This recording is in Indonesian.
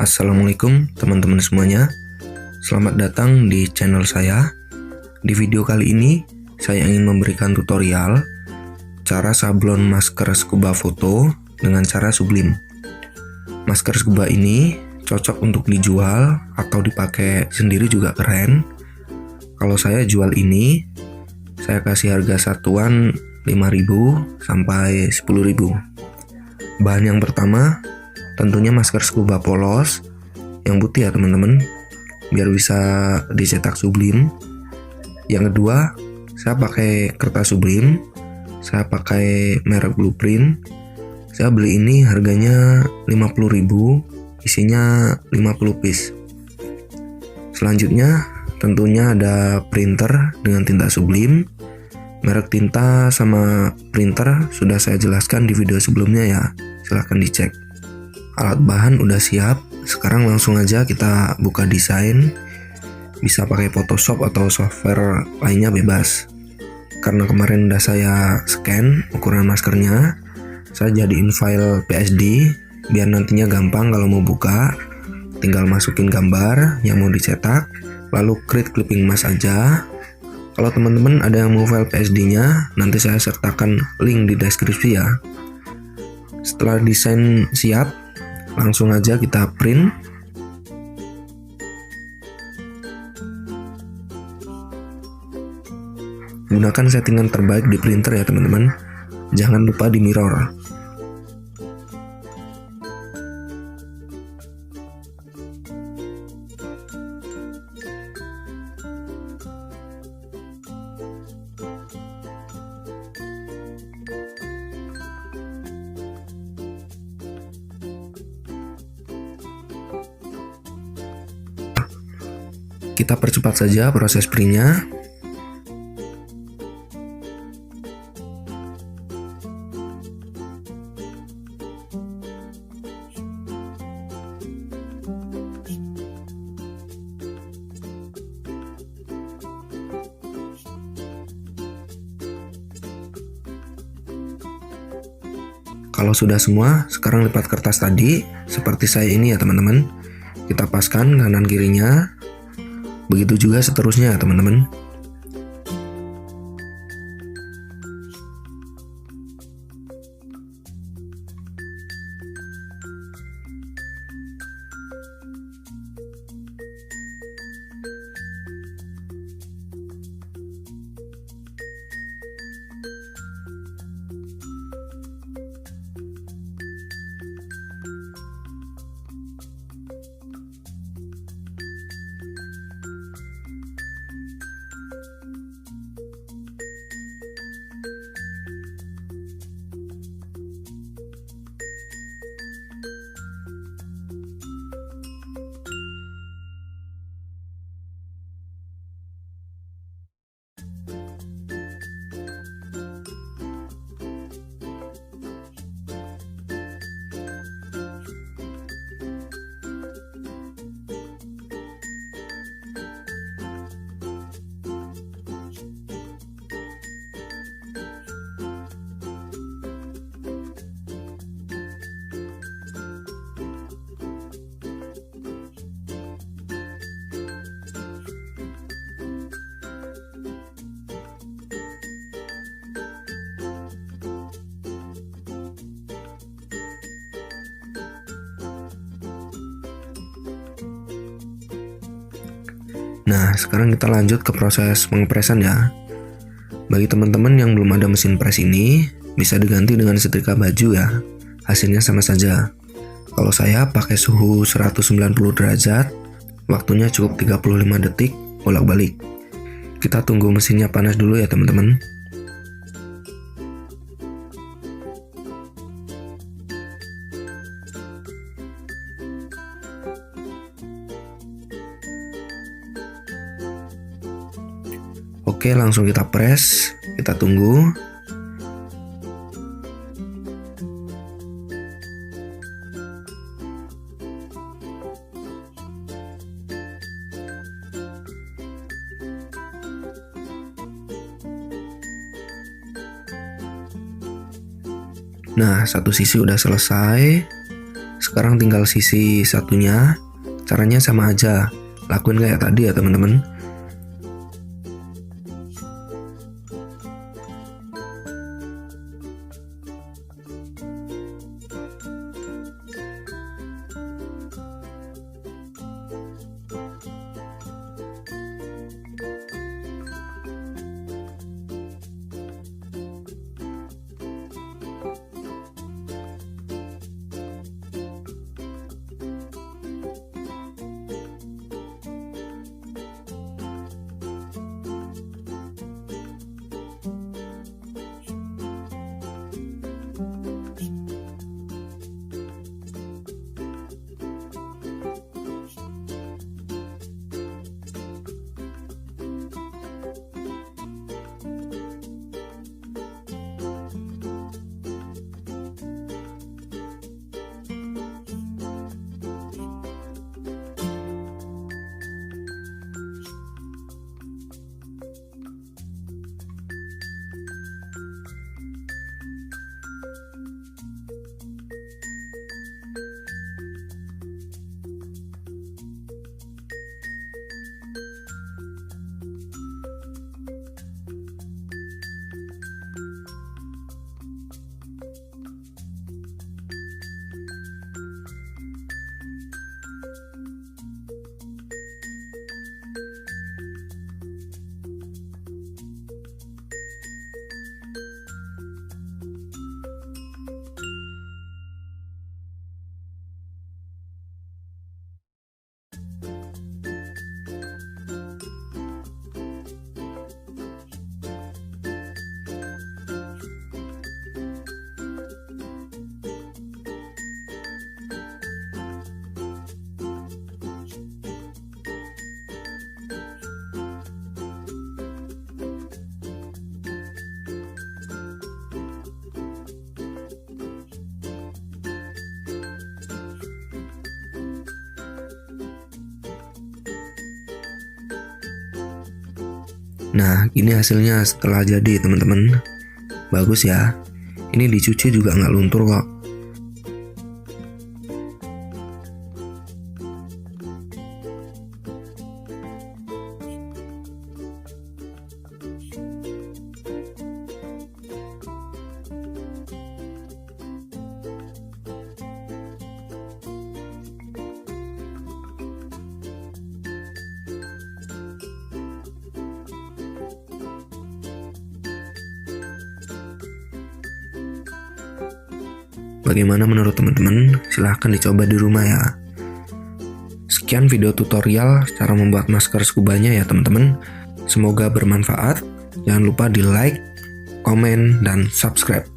Assalamualaikum teman-teman semuanya. Selamat datang di channel saya. Di video kali ini saya ingin memberikan tutorial cara sablon masker scuba foto dengan cara sublim. Masker scuba ini cocok untuk dijual atau dipakai sendiri juga keren. Kalau saya jual ini, saya kasih harga satuan 5.000 sampai 10.000. Bahan yang pertama tentunya masker scuba polos yang putih ya teman-teman, biar bisa dicetak sublim. Yang kedua, saya pakai kertas sublim, saya pakai merek blueprint. Saya beli ini harganya 50.000, isinya 50 piece. Selanjutnya tentunya ada printer dengan tinta sublim. Merek tinta sama printer sudah saya jelaskan di video sebelumnya ya, silahkan dicek. Alat bahan udah siap, sekarang langsung aja kita buka desain. Bisa pakai Photoshop atau software lainnya bebas. Karena kemarin udah saya scan ukuran maskernya, saya jadiin file PSD biar nantinya gampang kalau mau buka. Tinggal masukin gambar yang mau dicetak, lalu create clipping mask aja. Kalau teman-teman ada yang mau file PSD-nya, nanti saya sertakan link di deskripsi ya. Setelah desain siap, langsung aja kita print. Gunakan settingan terbaik di printer ya teman-teman. Jangan lupa di mirror. Kita percepat saja proses printnya. Kalau sudah semua, sekarang lipat kertas tadi seperti saya ini ya teman-teman. Kita paskan kanan kirinya. Begitu juga seterusnya teman-teman. Nah, sekarang kita lanjut ke proses pengepresan ya. Bagi teman-teman yang belum ada mesin press ini, bisa diganti dengan setrika baju ya. Hasilnya sama saja. Kalau saya pakai suhu 190 derajat, waktunya cukup 35 detik bolak-balik. Kita tunggu mesinnya panas dulu ya teman-teman. Oke, langsung kita press, kita tunggu. Nah, satu sisi udah selesai. Sekarang tinggal sisi satunya. Caranya sama aja, lakuin kayak tadi ya teman-teman. Nah, ini hasilnya setelah jadi teman-teman. Bagus ya. Ini dicuci juga nggak luntur kok. Bagaimana menurut teman-teman? Silahkan dicoba di rumah ya. Sekian video tutorial cara membuat masker scubanya ya teman-teman. Semoga bermanfaat. Jangan lupa di like, komen, dan subscribe.